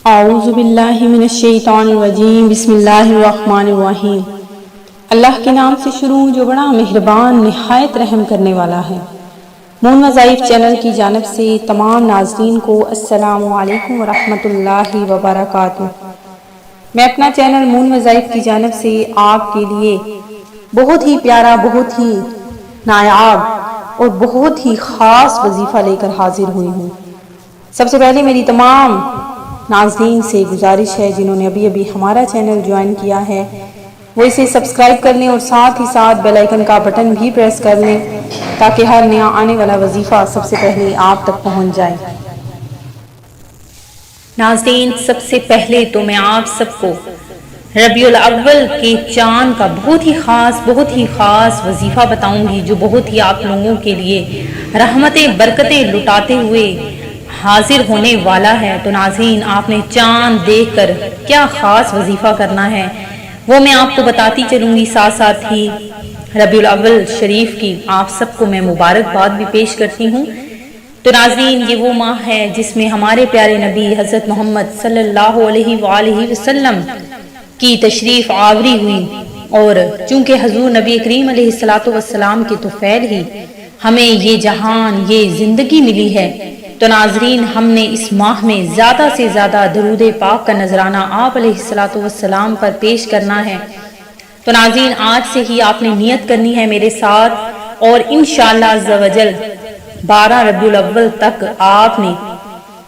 اعوذ باللہ من الشیطان الرجیم بسم اللہ الرحمن الرحیم۔ اللہ کے نام سے شروع جو بڑا مہربان نہایت رحم کرنے والا ہے۔ مون وظائف چینل کی جانب سے تمام ناظرین کو السلام علیکم ورحمۃ اللہ وبرکاتہ۔ میں اپنا چینل مون وظائف کی جانب سے آپ کے لیے بہت ہی پیارا، بہت ہی نایاب اور بہت ہی خاص وظیفہ لے کر حاضر ہوئی ہوں۔ سب سے پہلے میری تمام ناظرین سے گزارش ہے جنہوں نے ابھی ہمارا چینل جوائن کیا ہے وہ اسے سبسکرائب کر لیں اور ساتھ ہی ساتھ بیل آئیکن کا بٹن بھی پریس کر لیں تاکہ ہر نیا آنے والا وظیفہ سب سے پہلے آپ تک پہنچ جائے۔ ناظرین، سب سے پہلے تو میں آپ سب کو ربیع الاول کے چاند کا بہت ہی خاص وظیفہ بتاؤں گی جو بہت ہی آپ لوگوں کے لیے رحمتیں برکتیں لٹاتے ہوئے حاضر ہونے والا ہے۔ تو ناظرین، آپ نے چاند دیکھ کر کیا خاص وظیفہ کرنا ہے وہ میں آپ کو بتاتی چلوں گی، ساتھ ساتھ ہی ربیع الاول شریف کی آپ سب کو میں مبارکباد بھی پیش کرتی ہوں۔ تو ناظرین، یہ وہ ماہ ہے جس میں ہمارے پیارے نبی حضرت محمد صلی اللہ علیہ وآلہ وسلم کی تشریف آوری ہوئی، اور چونکہ حضور نبی کریم علیہ الصلوۃ والسلام کے طفیل ہی ہمیں یہ جہان، یہ زندگی ملی ہے۔ تو ناظرین، ہم نے اس ماہ میں زیادہ سے زیادہ درود پاک کا نذرانہ آپ علیہ الصلوۃ والسلام پر پیش کرنا ہے۔ تو ناظرین، آج سے ہی آپ نے نیت کرنی ہے میرے ساتھ، اور انشاءاللہ عز و جل 12 ربیع الاول تک آپ نے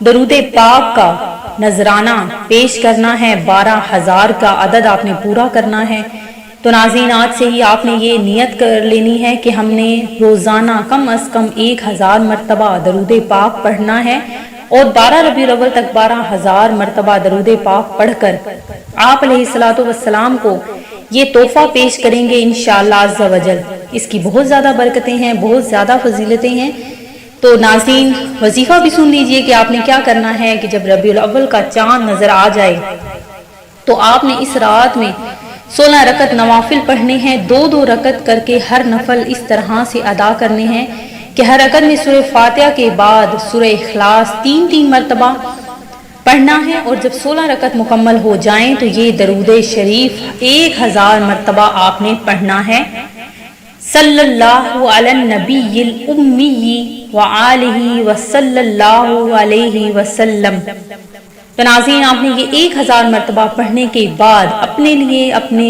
درود پاک کا نذرانہ پیش کرنا ہے، 12,000 کا عدد آپ نے پورا کرنا ہے۔ تو ناظرین، آج سے ہی آپ نے یہ نیت کر لینی ہے کہ ہم نے روزانہ کم از کم 1000 مرتبہ درود پاک پڑھنا ہے، اور 12 ربیع الاول تک 12,000 مرتبہ درود پاک پڑھ کر آپ علیہ الصلوۃ والسلام کو یہ تحفہ پیش کریں گے انشاءاللہ عز و جل۔ اس کی بہت زیادہ برکتیں ہیں، بہت زیادہ فضیلتیں ہیں۔ تو ناظرین، وظیفہ بھی سن لیجئے کہ آپ نے کیا کرنا ہے کہ جب ربیع الاول کا چاند نظر آ جائے تو آپ نے اس رات میں 16 رکعت نوافل پڑھنے ہیں، 2 رکعت کر کے ہر نفل اس طرح سے ادا کرنے ہیں کہ ہر رکعت میں سورہ فاتحہ کے بعد سورہ اخلاص 3 مرتبہ پڑھنا ہے، اور جب 16 رکعت مکمل ہو جائیں تو یہ درود شریف 1000 مرتبہ آپ نے پڑھنا ہے۔ صلی اللہ علی النبی الامی وآلہ وصلی اللہ علیہ وسلم۔ تو ناظرین، آپ نے یہ 1000 مرتبہ پڑھنے کے بعد اپنے لیے، اپنے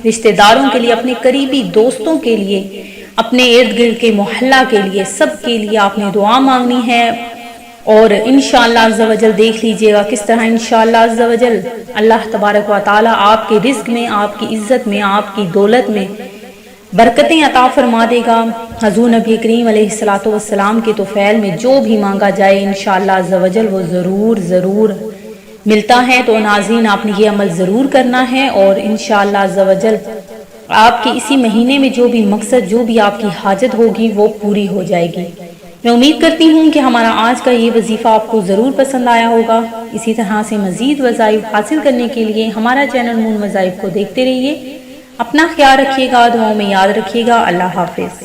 رشتہ داروں کے لیے، اپنے قریبی دوستوں کے لیے، اپنے ارد گرد کے محلہ کے لیے، سب کے لیے آپ نے دعا مانگنی ہے، اور انشاءاللہ عز و جل دیکھ لیجئے گا کس طرح انشاءاللہ عز و جل اللہ تبارک و تعالی آپ کے رزق میں، آپ کی عزت میں، آپ کی دولت میں برکتیں عطا فرما دے گا۔ حضور نبی کریم علیہ الصلوۃ والسلام کے طفیل میں جو بھی مانگا جائے انشاءاللہ عز و جل وہ ضرور ملتا ہے۔ تو ناظرین، آپ نے یہ عمل ضرور کرنا ہے، اور انشاءاللہ عز و جل آپ کے اسی مہینے میں جو بھی مقصد، جو بھی آپ کی حاجت ہوگی وہ پوری ہو جائے گی۔ میں امید کرتی ہوں کہ ہمارا آج کا یہ وظیفہ آپ کو ضرور پسند آیا ہوگا۔ اسی طرح سے مزید وظائف حاصل کرنے کے لیے ہمارا چینل مون وظائف کو دیکھتے رہیے۔ اپنا خیال رکھیے گا، دعاؤں میں یاد رکھیے گا۔ اللہ حافظ۔